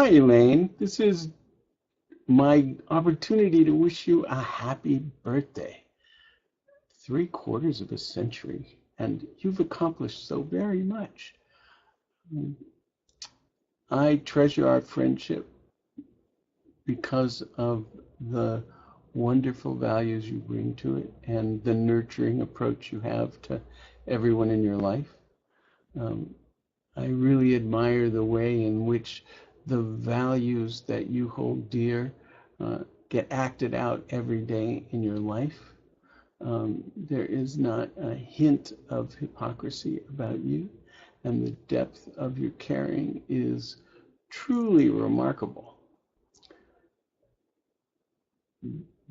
Hi, Elaine. This is my opportunity to wish you a happy birthday. 3/4 of a century, and you've accomplished so very much. I treasure our friendship because of the wonderful values you bring to it and the nurturing approach you have to everyone in your life. Um, I really admire the way in which the values that you hold dear get acted out every day in your life. There is not a hint of hypocrisy about you, and the depth of your caring is truly remarkable.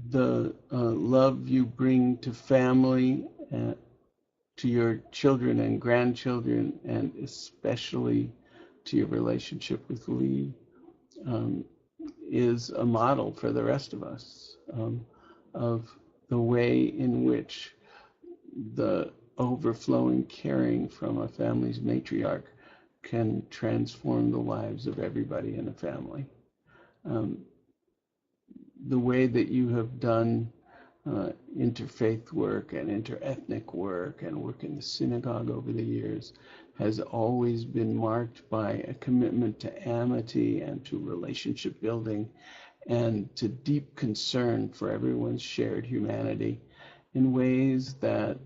The love you bring to family, to your children and grandchildren, and especially to your relationship with Lee, um, is a model for the rest of us, of the way in which the overflowing caring from a family's matriarch can transform the lives of everybody in a family. Um, the way that you have done interfaith work and interethnic work and work in the synagogue over the years has always been marked by a commitment to amity and to relationship building and to deep concern for everyone's shared humanity in ways that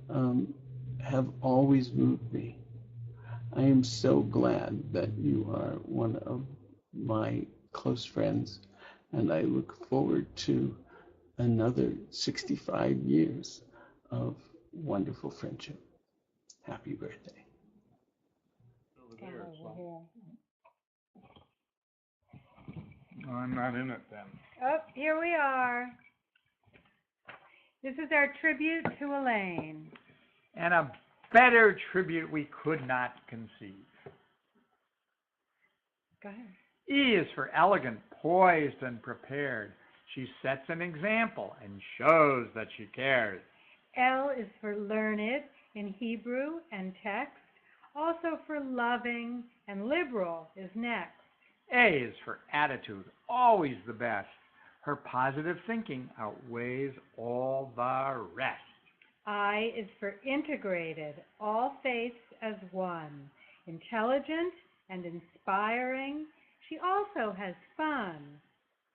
have always moved me. I am so glad that you are one of my close friends, and I look forward to another 65 years of wonderful friendship. Happy birthday. Over there, so. I'm not in it then. Oh, here we are. This is our tribute to Elaine. And a better tribute we could not conceive. Go ahead. E is for elegant, poised, and prepared. She sets an example and shows that she cares. L is for learned in Hebrew and text, also for loving, and liberal is next. A is for attitude, always the best. Her positive thinking outweighs all the rest. I is for integrated, all faiths as one, intelligent and inspiring. She also has fun.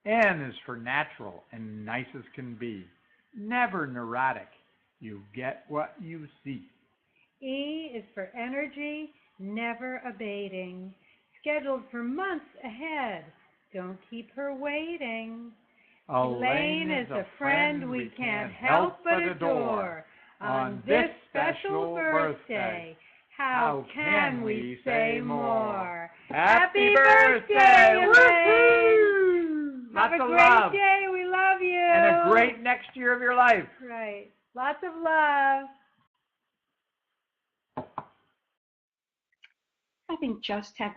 N is for natural and nice as can be. Never neurotic. You get what you see. E is for energy, never abating. Scheduled for months ahead. Don't keep her waiting. Elaine is a friend we can't help but adore. On this special birthday, how can we say more? Happy birthday, Elaine! Lots Have a of great love. day. We love you. And a great next year of your life. Right. Lots of love. Having just had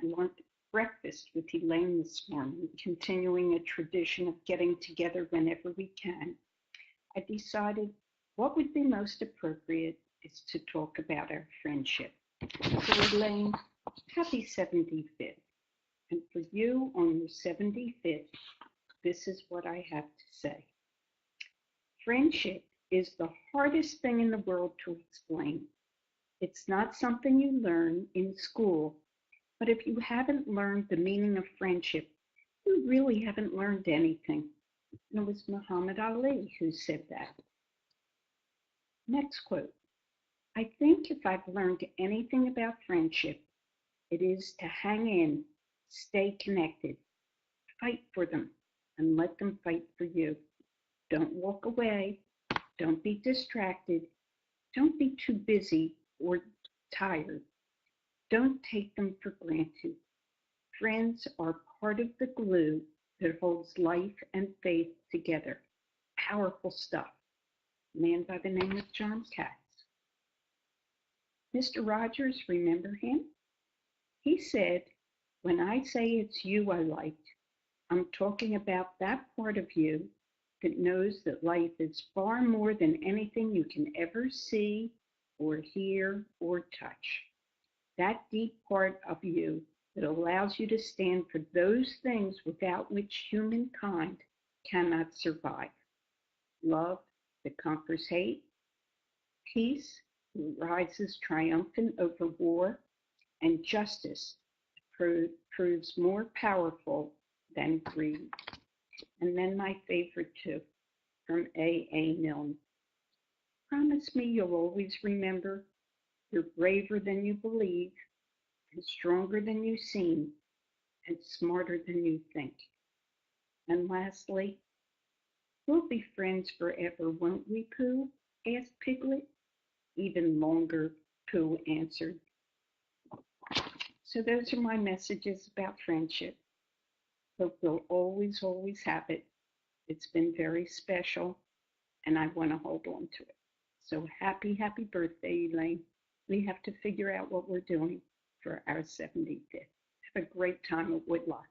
breakfast with Elaine this morning, continuing a tradition of getting together whenever we can, I decided what would be most appropriate is to talk about our friendship. So Elaine, happy 75th. And for you on your 75th, this is what I have to say. Friendship is the hardest thing in the world to explain. It's not something you learn in school, but if you haven't learned the meaning of friendship, you really haven't learned anything. And it was Muhammad Ali who said that. Next quote. I think if I've learned anything about friendship, it is to hang in, stay connected, fight for them, and let them fight for you. Don't walk away. Don't be distracted. Don't be too busy or tired. Don't take them for granted. Friends are part of the glue that holds life and faith together. Powerful stuff. A man by the name of John Katz. Mr. Rogers, remember him? He said, when I say it's you I liked, I'm talking about that part of you that knows that life is far more than anything you can ever see or hear or touch. That deep part of you It allows you to stand for those things without which humankind cannot survive. Love that conquers hate, peace that rises triumphant over war, and justice proves more powerful than greed. And then my favorite too, from A. Milne. Promise me you'll always remember you're braver than you believe, and stronger than you seem, and smarter than you think. And lastly, we'll be friends forever, won't we, Pooh? Asked Piglet. Even longer, Pooh answered. So those are my messages about friendship. Hope we'll always, always have it. It's been very special, and I want to hold on to it. So happy, happy birthday, Elaine. We have to figure out what we're doing for our 75th. Have a great time at Woodloch.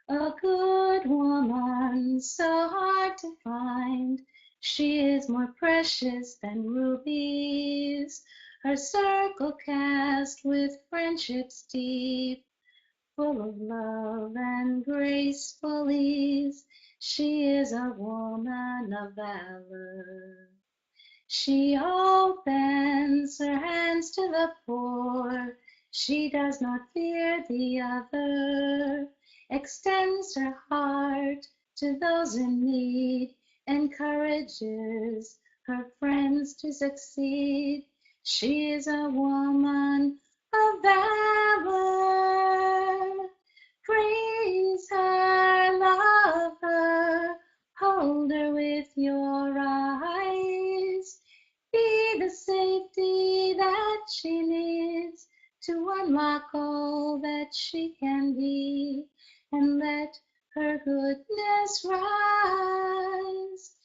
A good woman, so hard to find. She is more precious than rubies. Her circle cast with friendships deep, full of love and graceful ease. She is a woman of valor. She opens her hands to the poor. She does not fear the other, extends her heart to those in need, encourages her friends to succeed. She is a woman of valor. Praise her, love her, hold her with your eyes. Be the safety that she needs to unlock all that she can be, and let her goodness rise.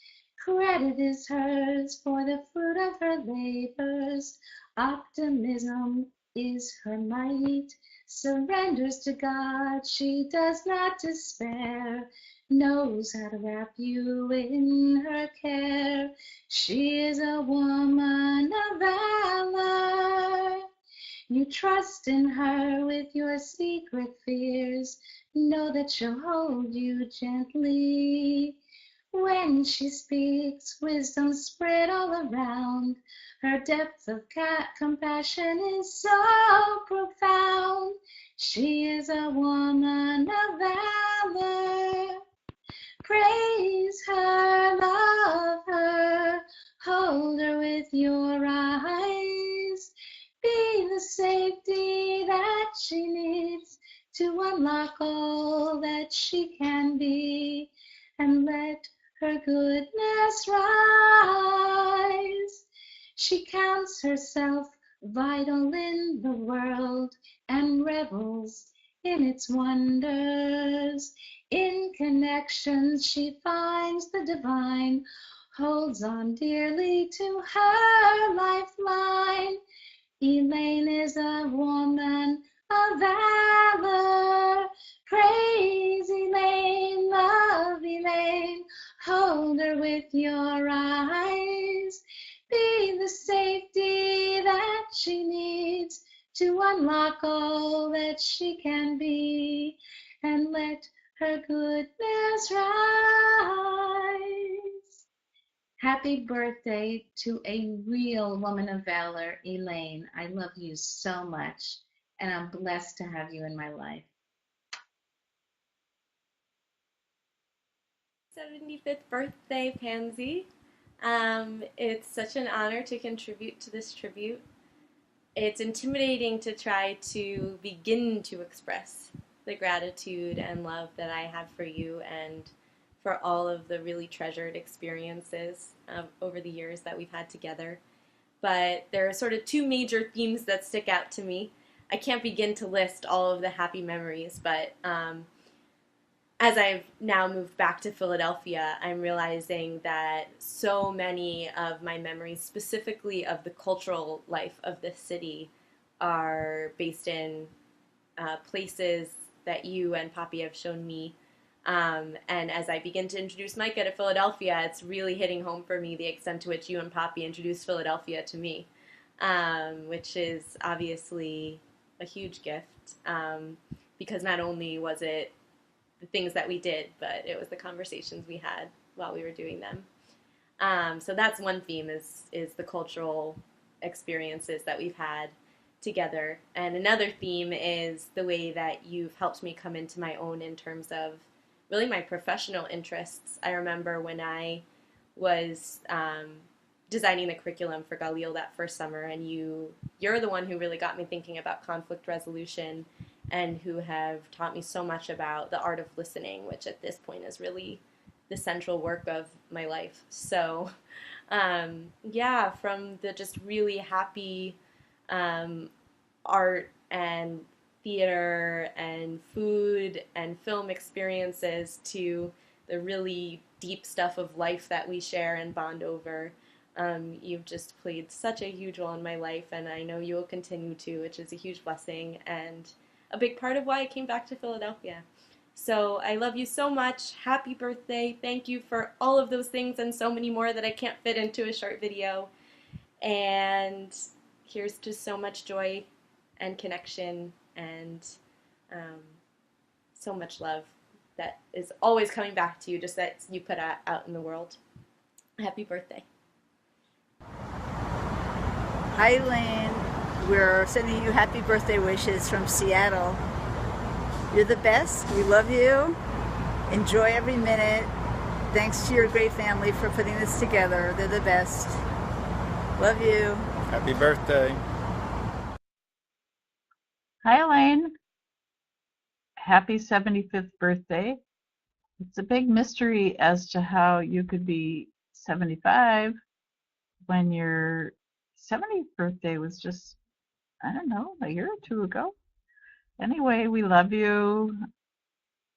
Credit is hers for the fruit of her labors. Optimism is her might. Surrenders to God, she does not despair. Knows how to wrap you in her care. She is a woman of valor. You trust in her with your secret fears. Know that she'll hold you gently. When she speaks, wisdom spread all around. Her depth of compassion is so profound. She is a woman of valor. Praise her, love her, hold her with your eyes. Be the safety that she needs to unlock all that she can be, and let her goodness rise. She counts herself vital in the world and revels in its wonders. In connections she finds the divine, holds on dearly to her lifeline. Elaine is a woman of valor. Praise Elaine, love Elaine, hold her with your eyes. Be the safety that she needs to unlock all that she can be, and let her goodness rise. Happy birthday to a real woman of valor, Elaine. I love you so much, and I'm blessed to have you in my life. 75th birthday, Pansy. It's such an honor to contribute to this tribute. It's intimidating to try to begin to express the gratitude and love that I have for you and for all of the really treasured experiences over the years that we've had together. But there are sort of two major themes that stick out to me. I can't begin to list all of the happy memories, but as I've now moved back to Philadelphia, I'm realizing that so many of my memories, specifically of the cultural life of this city, are based in places that you and Poppy have shown me. And as I begin to introduce Micah to Philadelphia, it's really hitting home for me the extent to which you and Poppy introduced Philadelphia to me, which is obviously a huge gift, because not only was it the things that we did, but it was the conversations we had while we were doing them. So that's one theme is the cultural experiences that we've had together. And another theme is the way that you've helped me come into my own in terms of really my professional interests. I remember when I was designing the curriculum for Galil that first summer, and you're the one who really got me thinking about conflict resolution and who have taught me so much about the art of listening, which at this point is really the central work of my life. So, yeah, from the just really happy art and theater and food and film experiences to the really deep stuff of life that we share and bond over. You've just played such a huge role in my life, and I know you will continue to, which is a huge blessing and a big part of why I came back to Philadelphia. So I love you so much. Happy birthday. Thank you for all of those things and so many more that I can't fit into a short video. And here's to so much joy and connection and so much love that is always coming back to you, just that you put out in the world. Happy birthday. Hi, Elaine. We're sending you happy birthday wishes from Seattle. You're the best. We love you. Enjoy every minute. Thanks to your great family for putting this together. They're the best. Love you. Happy birthday. Hi, Elaine. Happy 75th birthday. It's a big mystery as to how you could be 75 when your 70th birthday was just, I don't know, a year or two ago. Anyway, we love you.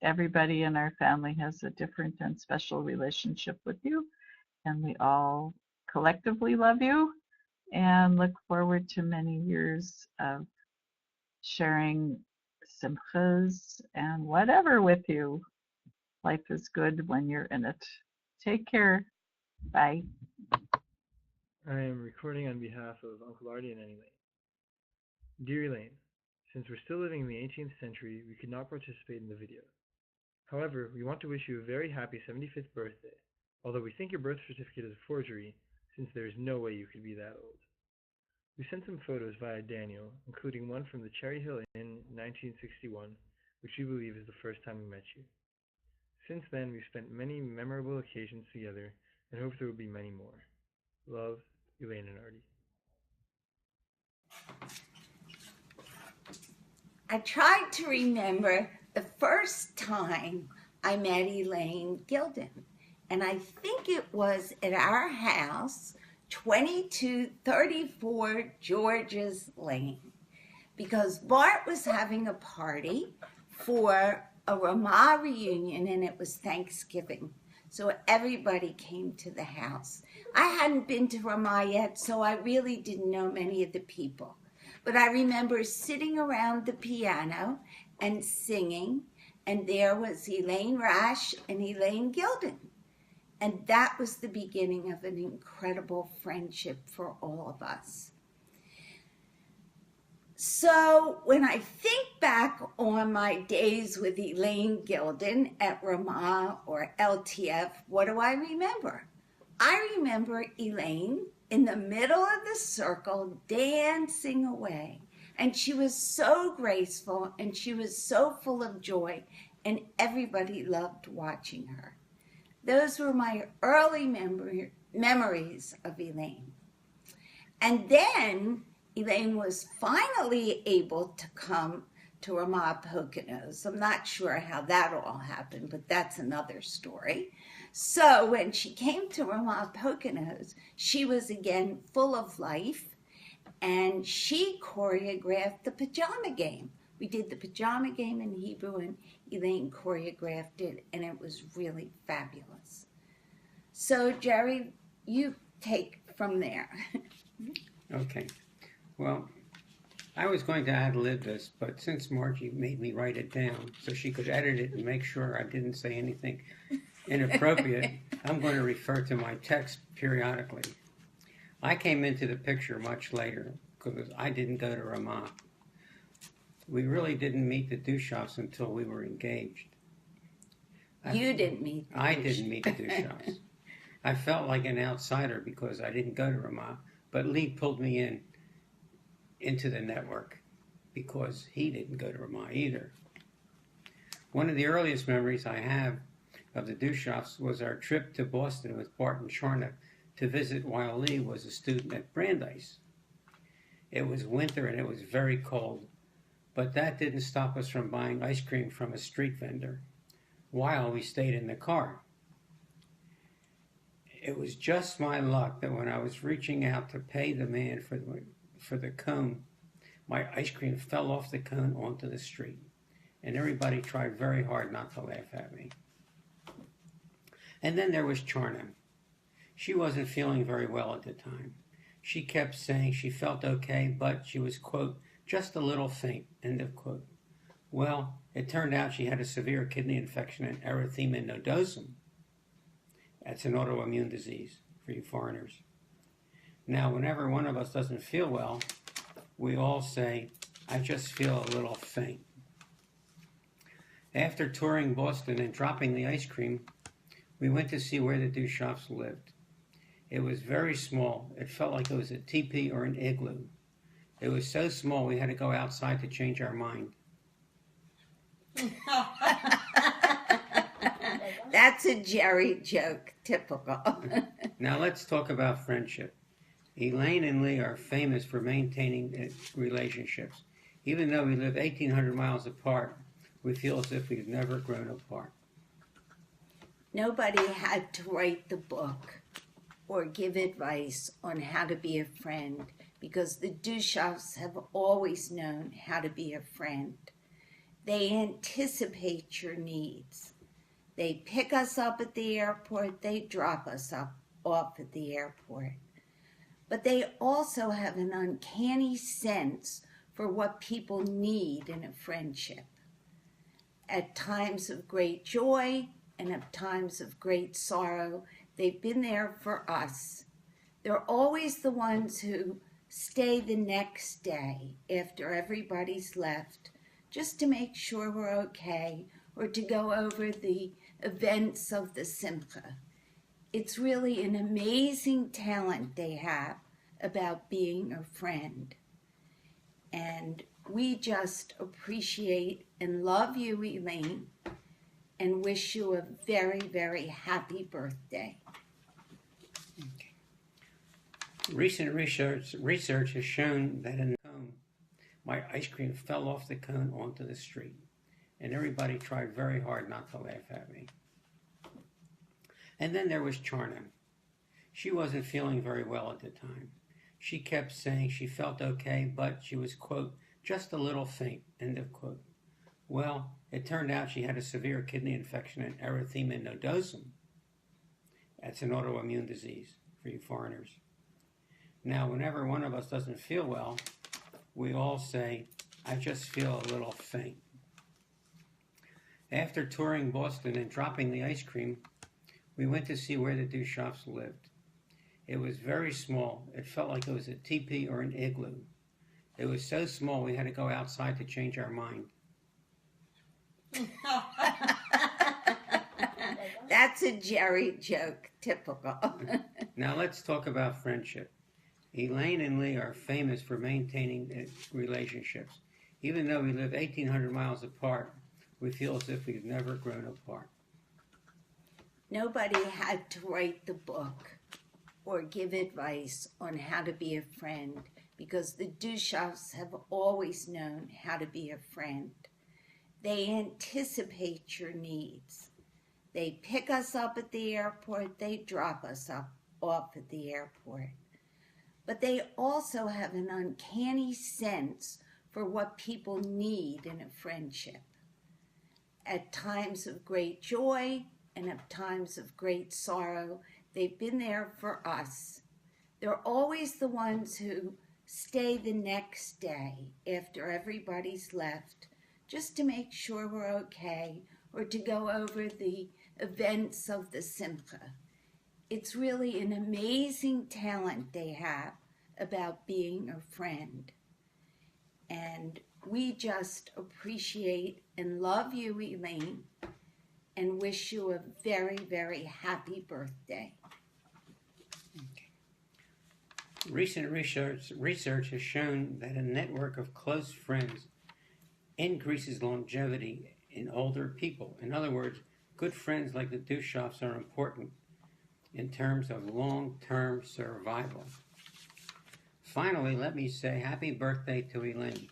Everybody in our family has a different and special relationship with you, and we all collectively love you and look forward to many years of sharing simchas and whatever with you. Life is good when you're in it. Take care. Bye. I am recording on behalf of Uncle Artie and Elaine. Dear Elaine, since we're still living in the 18th century, we could not participate in the video. However, we want to wish you a very happy 75th birthday, although we think your birth certificate is a forgery, since there is no way you could be that old. We sent some photos via Daniel, including one from the Cherry Hill Inn in 1961, which we believe is the first time we met you. Since then, we've spent many memorable occasions together, and hope there will be many more. Love, Elaine and Artie. I tried to remember the first time I met Elaine Gilden, and I think it was at our house, 2234 George's Lane, because Bart was having a party for a Ramah reunion, and it was Thanksgiving. So everybody came to the house. I hadn't been to Ramah yet, so I really didn't know many of the people. But I remember sitting around the piano and singing, and there was Elaine Rash and Elaine Gilden. And that was the beginning of an incredible friendship for all of us. So when I think back on my days with Elaine Gilden at Ramah or LTF, what do I remember? I remember Elaine in the middle of the circle dancing away. And she was so graceful and she was so full of joy, and everybody loved watching her. Those were my early memories of Elaine. And then Elaine was finally able to come to Ramah Poconos. I'm not sure how that all happened, but that's another story. So when she came to Ramah Poconos, she was again full of life, and she choreographed the pajama game. We did the pajama game in Hebrew, and Elaine choreographed it, and it was really fabulous. So Jerry, you take from there. Okay. Well, I was going to ad-lib this, but since Margie made me write it down so she could edit it and make sure I didn't say anything inappropriate, I'm going to refer to my text periodically. I came into the picture much later because I didn't go to Ramah. We really didn't meet the Dushoffs until we were engaged. You didn't meet the I didn't meet the Dushoffs. I felt like an outsider because I didn't go to Ramah, but Lee pulled me into the network because he didn't go to Ramah either. One of the earliest memories I have of the Dushoffs was our trip to Boston with Bart and Charna to visit while Lee was a student at Brandeis. It was winter and it was very cold, but that didn't stop us from buying ice cream from a street vendor while we stayed in the car. It was just my luck that when I was reaching out to pay the man for the cone, my ice cream fell off the cone onto the street, and everybody tried very hard not to laugh at me. And then there was Charna. She wasn't feeling very well at the time. She kept saying she felt okay, but she was, quote, just a little faint, end of quote. Well, it turned out she had a severe kidney infection and erythema nodosum. That's an autoimmune disease for you foreigners. Now, whenever one of us doesn't feel well, we all say, I just feel a little faint. After touring Boston and dropping the ice cream, we went to see where the Dushoffs lived. It was very small. It felt like it was a teepee or an igloo. It was so small we had to go outside to change our mind. That's a Jerry joke, typical. Now let's talk about friendship. Elaine and Lee are famous for maintaining relationships. Even though we live 1,800 miles apart, we feel as if we've never grown apart. Nobody had to write the book or give advice on how to be a friend because the Dushoffs have always known how to be a friend. They anticipate your needs. They pick us up at the airport, they drop us off at the airport. But they also have an uncanny sense for what people need in a friendship. At times of great joy and at times of great sorrow, they've been there for us. They're always the ones who stay the next day after everybody's left, just to make sure we're okay or to go over the events of the Simcha. It's really an amazing talent they have about being a friend. And we just appreciate and love you, Elaine, and wish you a very, very happy birthday. Okay. Recent research has shown that in the cone, my ice cream fell off the cone onto the street, and everybody tried very hard not to laugh at me. And then there was Charna. She wasn't feeling very well at the time. She kept saying she felt okay, but she was, quote, just a little faint, end of quote. Well, it turned out she had a severe kidney infection and erythema nodosum. That's an autoimmune disease for you foreigners. Now, whenever one of us doesn't feel well, we all say, I just feel a little faint. After touring Boston and dropping the ice cream, we went to see where the Dushoffs lived. It was very small. It felt like it was a teepee or an igloo. It was so small we had to go outside to change our mind. That's a Jerry joke, typical. Now let's talk about friendship. Elaine and Lee are famous for maintaining relationships. Even though we live 1,800 miles apart, we feel as if we've never grown apart. Nobody had to write the book or give advice on how to be a friend because the Dushoffs have always known how to be a friend. They anticipate your needs. They pick us up at the airport, they drop us off at the airport. But they also have an uncanny sense for what people need in a friendship. At times of great joy and at times of great sorrow, they've been there for us. They're always the ones who stay the next day after everybody's left just to make sure we're okay or to go over the events of the Simcha. It's really an amazing talent they have about being a friend. And we just appreciate and love you, Elaine, and wish you a very, very happy birthday. Recent research has shown that a network of close friends increases longevity in older people. In other words, good friends like the Dushoffs are important in terms of long-term survival. Finally, let me say happy birthday to Elaine.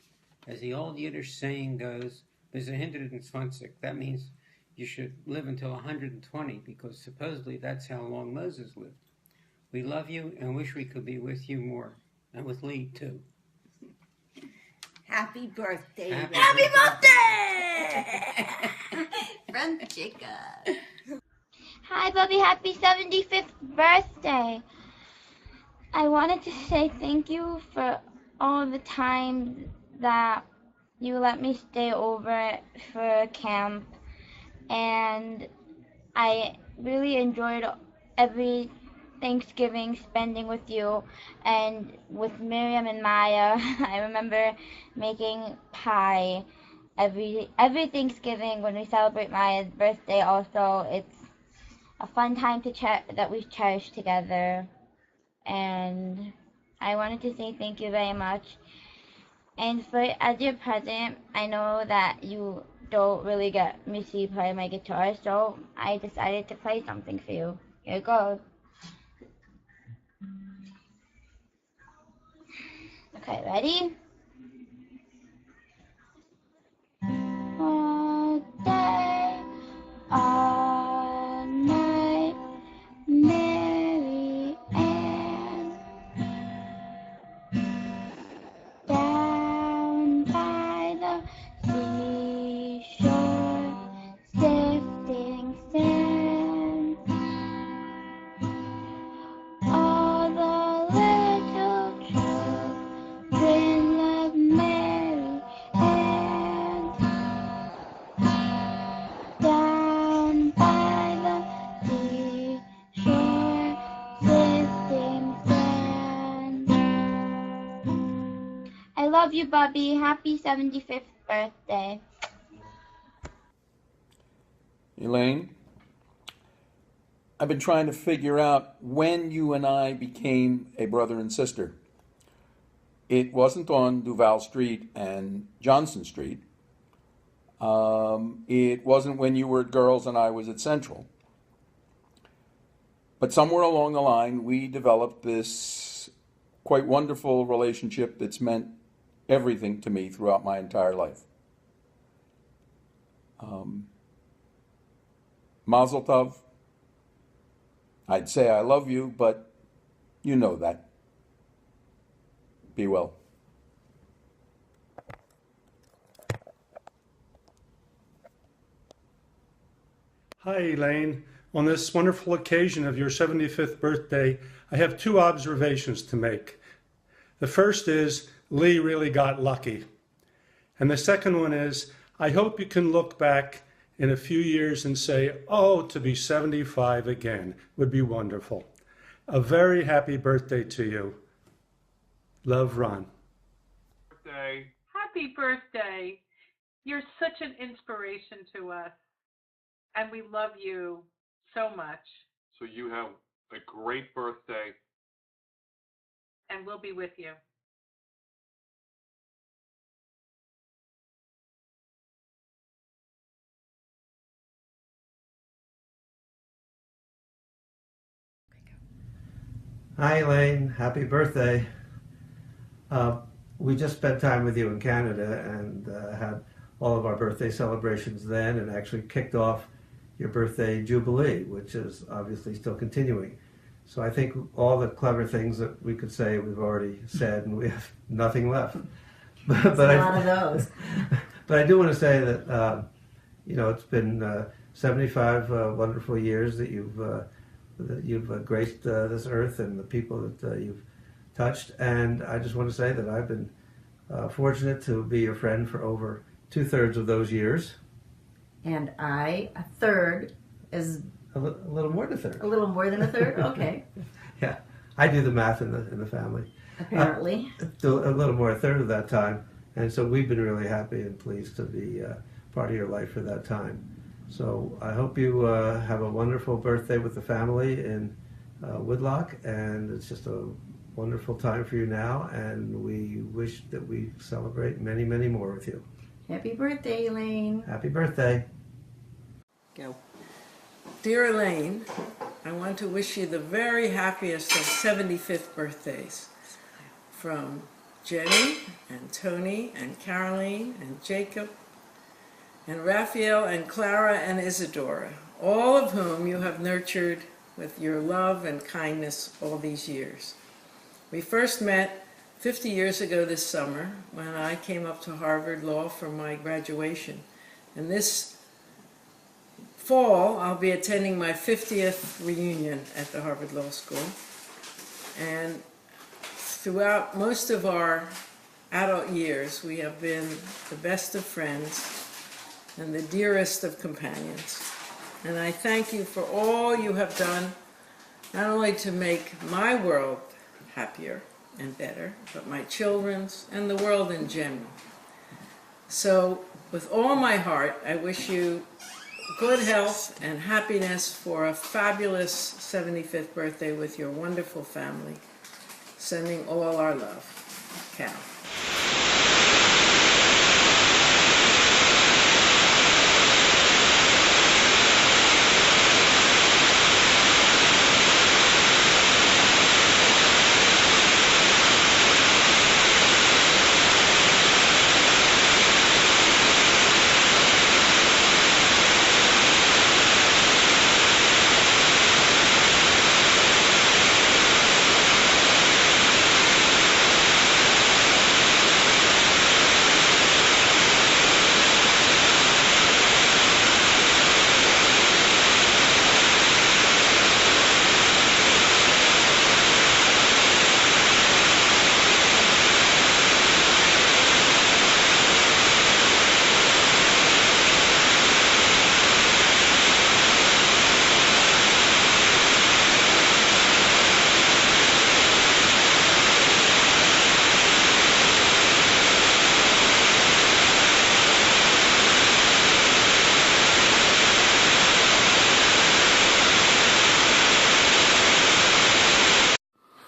As the old Yiddish saying goes, there's 120. That means you should live until 120 because supposedly that's how long Moses lived. We love you and wish we could be with you more. And with Lee, too. Happy birthday. Happy birthday! From Chica. Hi, Bubby. Happy 75th birthday. I wanted to say thank you for all the time that you let me stay over for camp. And I really enjoyed every Thanksgiving spending with you and with Miriam and Maya. I remember making pie every Thanksgiving when we celebrate Maya's birthday. Also, it's a fun time that we've cherished together. And I wanted to say thank you very much. And as your present, I know that you don't really get me to play my guitar, so I decided to play something for you. Here it goes. Okay, ready? All day, all night, Mary Ann. Down by the seashore, sifting sand. All the little children love Mary Ann. Down by the seashore, sifting sand. I love you, Bubby. Happy 75th birthday. Elaine, I've been trying to figure out when you and I became a brother and sister. It wasn't on Duval Street and Johnson Street. It wasn't when you were at Girls and I was at Central. But somewhere along the line, we developed this quite wonderful relationship that's meant everything to me throughout my entire life. Mazel tov. I'd say I love you, but you know that. Be well. Hi, Elaine. On this wonderful occasion of your 75th birthday, I have two observations to make. The first is, Lee really got lucky. And the second one is, I hope you can look back in a few years and say, oh, to be 75 again would be wonderful. A very happy birthday to you. Love, Ron. Birthday. Happy birthday. You're such an inspiration to us. And we love you so much. So you have a great birthday. And we'll be with you. Hi, Elaine. Happy birthday. We just spent time with you in Canada and had all of our birthday celebrations then and actually kicked off your birthday jubilee, which is obviously still continuing. So I think all the clever things that we could say we've already said and we have nothing left. But a lot of those. But I do want to say that, it's been 75 wonderful years that you've graced this earth and the people that you've touched. And I just want to say that I've been fortunate to be your friend for over 2/3 of those years. And I, a third, is A little more than a third. a little more than a third? Okay, Yeah, I do the math in the family. apparently. A little more, a third of that time. And so we've been really happy and pleased to be part of your life for that time. So I hope you have a wonderful birthday with the family in Woodlock, and it's just a wonderful time for you now, and we wish that we celebrate many, many more with you. Happy birthday, Elaine. Happy birthday. Go. Dear Elaine, I want to wish you the very happiest of 75th birthdays from Jenny and Tony and Caroline and Jacob and Raphael and Clara and Isadora, all of whom you have nurtured with your love and kindness all these years. We first met 50 years ago this summer when I came up to Harvard Law for my graduation. And this fall, I'll be attending my 50th reunion at the Harvard Law School. And throughout most of our adult years, we have been the best of friends and the dearest of companions. And I thank you for all you have done, not only to make my world happier and better, but my children's and the world in general. So, with all my heart, I wish you good health and happiness for a fabulous 75th birthday with your wonderful family. Sending all our love. Cal.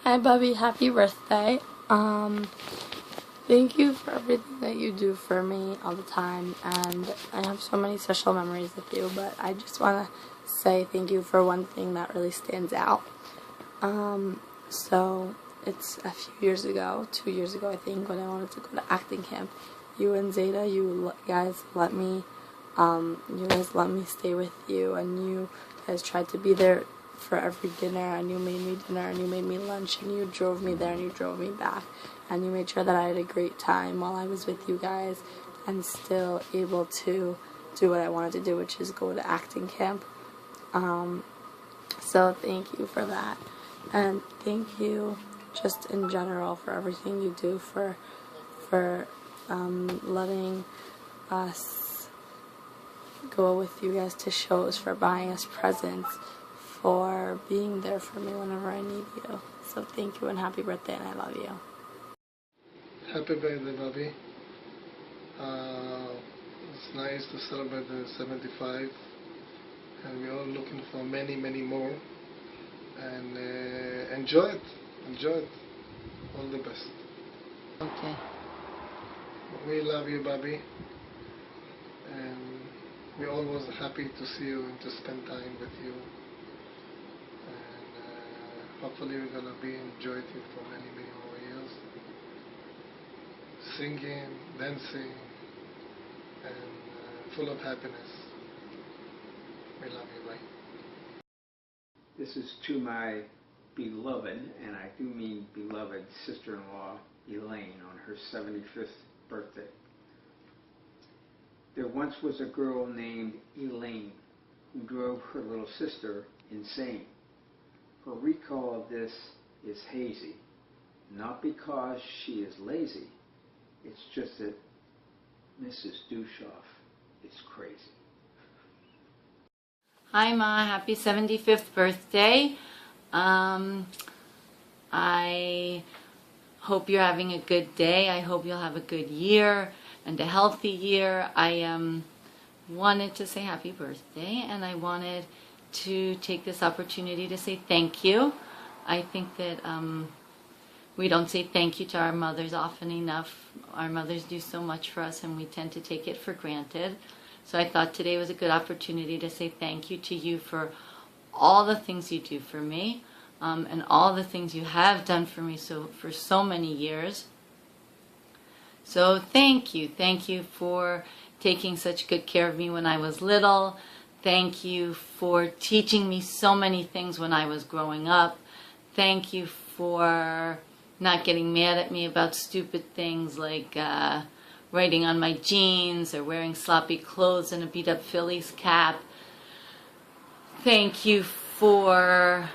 Hi, Bubby. Happy birthday. Thank you for everything that you do for me all the time, and I have so many special memories with you, but I just want to say thank you for one thing that really stands out. So it's a few years ago, 2 years ago I think, when I wanted to go to acting camp. You and Zeta, you guys let me stay with you, and you guys tried to be there for every dinner, and you made me dinner, and you made me lunch, and you drove me there, and you drove me back, and you made sure that I had a great time while I was with you guys, and still able to do what I wanted to do, which is go to acting camp. So thank you for that, and thank you just in general for everything you do for letting us go with you guys to shows, for buying us presents, for being there for me whenever I need you. So thank you and happy birthday, and I love you. Happy birthday, Bobby. It's nice to celebrate the 75, and we're all looking for many, many more. And enjoy it. Enjoy it. All the best. Okay. We love you, Bobby. And we're always happy to see you and to spend time with you. Hopefully we're going to be enjoying it for many, many more years. Singing, dancing, and full of happiness. We love you, bye. This is to my beloved, and I do mean beloved, sister-in-law, Elaine, on her 75th birthday. There once was a girl named Elaine who drove her little sister insane. Her recall of this is hazy, Not because she is lazy. It's just that Mrs. Dushoff is crazy. Hi, Ma. Happy 75th birthday. I hope you're having a good day. I hope you'll have a good year and a healthy year. I wanted to say happy birthday, and I wanted to take this opportunity to say thank you. I think that we don't say thank you to our mothers often enough. Our mothers do so much for us, and we tend to take it for granted. So I thought today was a good opportunity to say thank you to you for all the things you do for me, and all the things you have done for me for so many years. So thank you. Thank you for taking such good care of me when I was little. Thank you for teaching me so many things when I was growing up. Thank you for not getting mad at me about stupid things like writing on my jeans or wearing sloppy clothes and a beat-up Phillies cap. Thank you for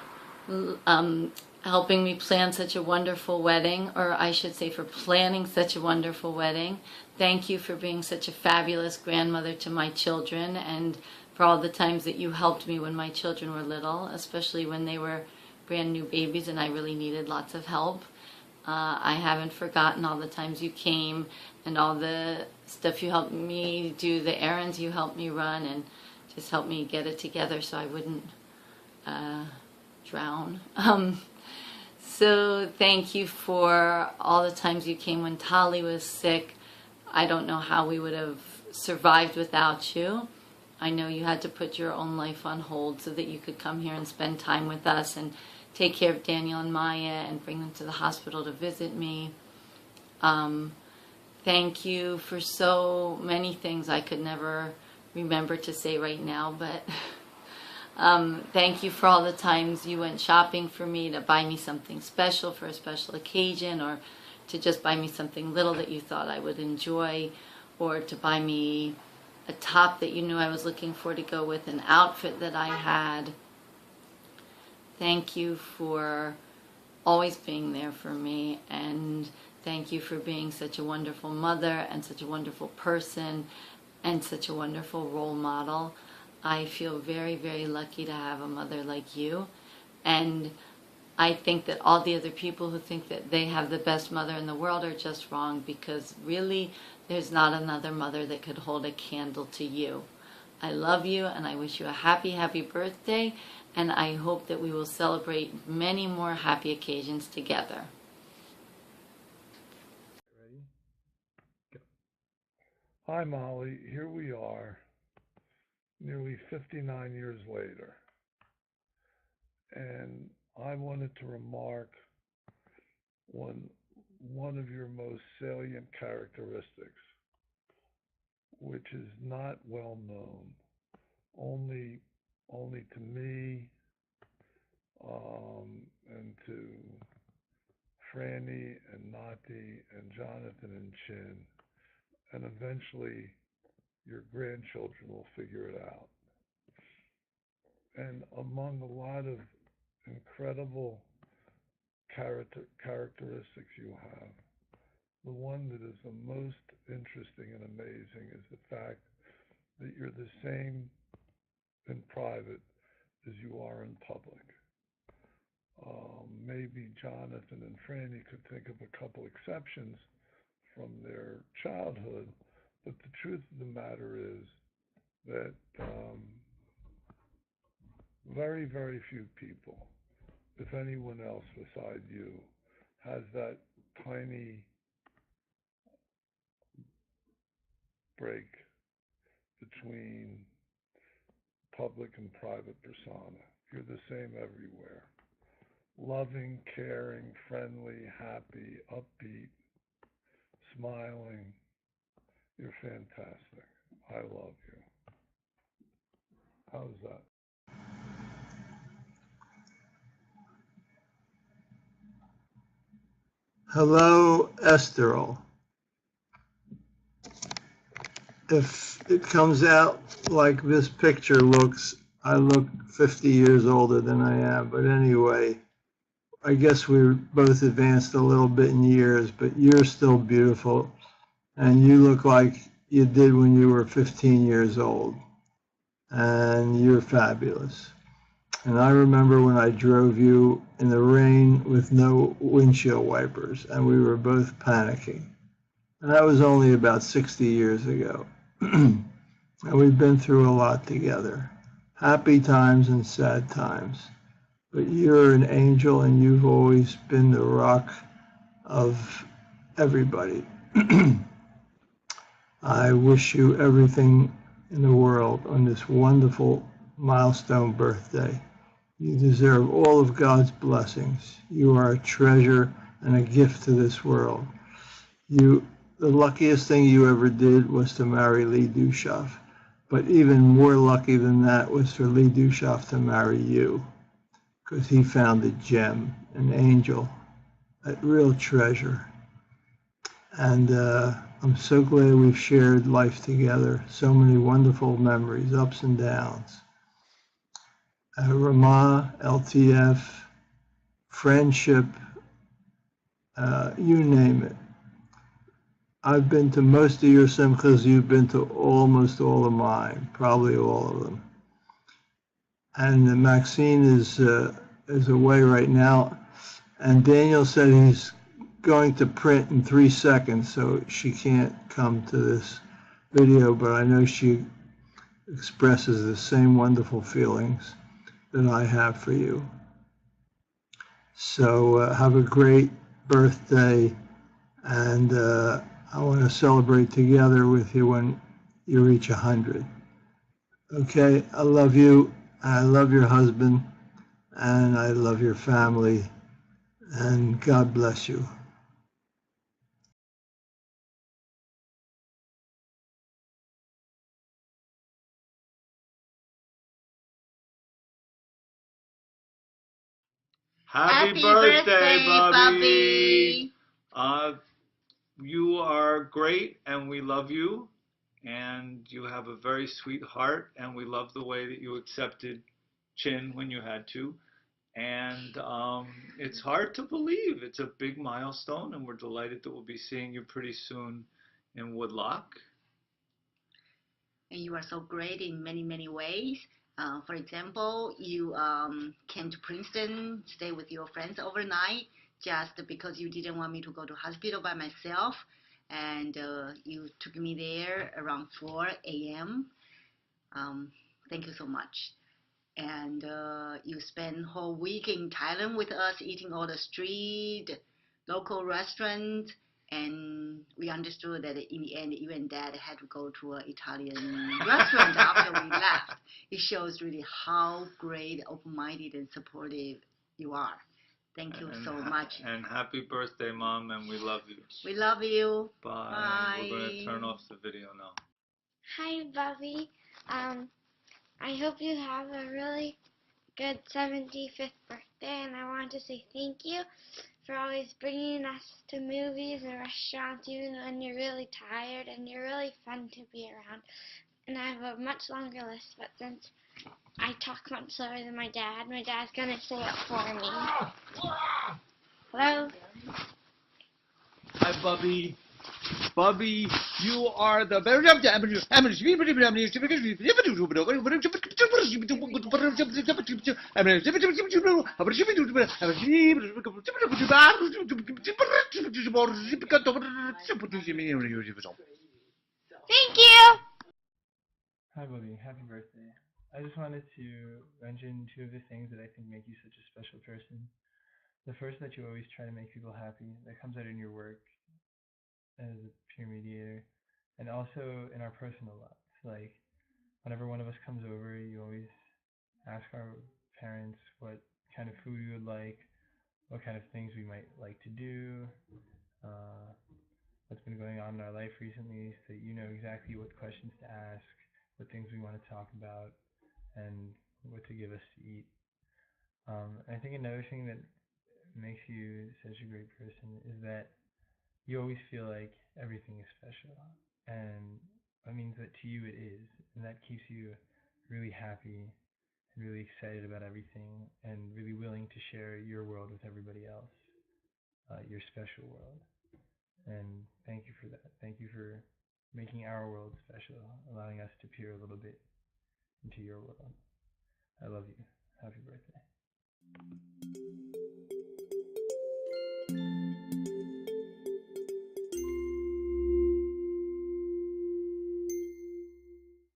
helping me plan such a wonderful wedding, or I should say for planning such a wonderful wedding. Thank you for being such a fabulous grandmother to my children, and for all the times that you helped me when my children were little, especially when they were brand new babies and I really needed lots of help. I haven't forgotten all the times you came and all the stuff you helped me do, the errands you helped me run, and just helped me get it together so I wouldn't drown. So thank you for all the times you came when Tali was sick. I don't know how we would have survived without you. I know you had to put your own life on hold so that you could come here and spend time with us and take care of Daniel and Maya and bring them to the hospital to visit me. Thank you for so many things I could never remember to say right now, but thank you for all the times you went shopping for me to buy me something special for a special occasion, or to just buy me something little that you thought I would enjoy, or to buy me a top that you knew I was looking for to go with an outfit that I had. Thank you for always being there for me, and thank you for being such a wonderful mother and such a wonderful person and such a wonderful role model. I feel very, very lucky to have a mother like you, and I think that all the other people who think that they have the best mother in the world are just wrong, because really there's not another mother that could hold a candle to you. I love you, and I wish you a happy, happy birthday, and I hope that we will celebrate many more happy occasions together. Ready? Go. Hi, Molly. Here we are, nearly 59 years later. And I wanted to remark on one of your most salient characteristics, which is not well known, only to me, and to Franny and Nati and Jonathan and Chin, and eventually your grandchildren will figure it out. And among a lot of incredible characteristics you have, the one that is the most interesting and amazing is the fact that you're the same in private as you are in public. Maybe Jonathan and Franny could think of a couple exceptions from their childhood, but the truth of the matter is that very, very few people, if anyone else beside you, has that tiny break between public and private persona. You're the same everywhere. Loving, caring, friendly, happy, upbeat, smiling. You're fantastic. I love you. How's that? Hello, Estheril. If it comes out like this picture looks, I look 50 years older than I am. But anyway, I guess we're both advanced a little bit in years, but you're still beautiful, and you look like you did when you were 15 years old, and you're fabulous. And I remember when I drove you in the rain with no windshield wipers, and we were both panicking. And that was only about 60 years ago. And we've been through a lot together, happy times and sad times. But you're an angel, and you've always been the rock of everybody. I wish you everything in the world on this wonderful milestone birthday. You deserve all of God's blessings. You are a treasure and a gift to this world. The luckiest thing you ever did was to marry Lee Dushoff. But even more lucky than that was for Lee Dushoff to marry you, because he found a gem, an angel, a real treasure. And I'm so glad we've shared life together. So many wonderful memories, ups and downs. Ramah, LTF, friendship, you name it. I've been to most of your simchas. You've been to almost all of mine, probably all of them. And Maxine is away right now. And Daniel said he's going to print in 3 seconds, so she can't come to this video, but I know she expresses the same wonderful feelings that I have for you. So have a great birthday, and I want to celebrate together with you when you reach 100. Okay, I love you, I love your husband, and I love your family, and God bless you. Happy birthday, Bubby! You are great, and we love you, and you have a very sweet heart, and we love the way that you accepted Chin when you had to. And it's hard to believe. It's a big milestone, and we're delighted that we'll be seeing you pretty soon in Woodlock. And you are so great in many, many ways. For example, you came to Princeton, stay with your friends overnight, just because you didn't want me to go to hospital by myself. And you took me there around 4 a.m. Thank you so much. And you spent whole week in Thailand with us, eating all the street, local restaurants. And we understood that in the end, even Dad had to go to an Italian restaurant after we left. It shows really how great, open-minded, and supportive you are. Thank you so much. And happy birthday, Mom, and we love you. We love you. Bye. Bye. We're going to turn off the video now. Hi, Bubby. I hope you have a really good 75th birthday, and I want to say thank you for always bringing us to movies and restaurants even when you're really tired, and you're really fun to be around. And I have a much longer list, but since I talk much slower than my dad's going to say it for me. Hello? Hi, Bubby. Bubby, you are the best. Thank you! Hi, Bobby. Happy birthday. I just wanted to mention two of the things that I think make you such a special person. The first, that you always try to make people happy. That comes out in your work as a peer mediator, and also in our personal lives. Like, whenever one of us comes over, you always ask our parents what kind of food we would like, what kind of things we might like to do, what's been going on in our life recently, so that you know exactly what questions to ask, what things we want to talk about, and what to give us to eat. I think another thing that makes you such a great person is that you always feel like everything is special, and that means that to you it is, and that keeps you really happy really excited about everything, and really willing to share your world with everybody else, your special world. And thank you for that. Thank you for making our world special, allowing us to peer a little bit into your world. I love you. Happy birthday.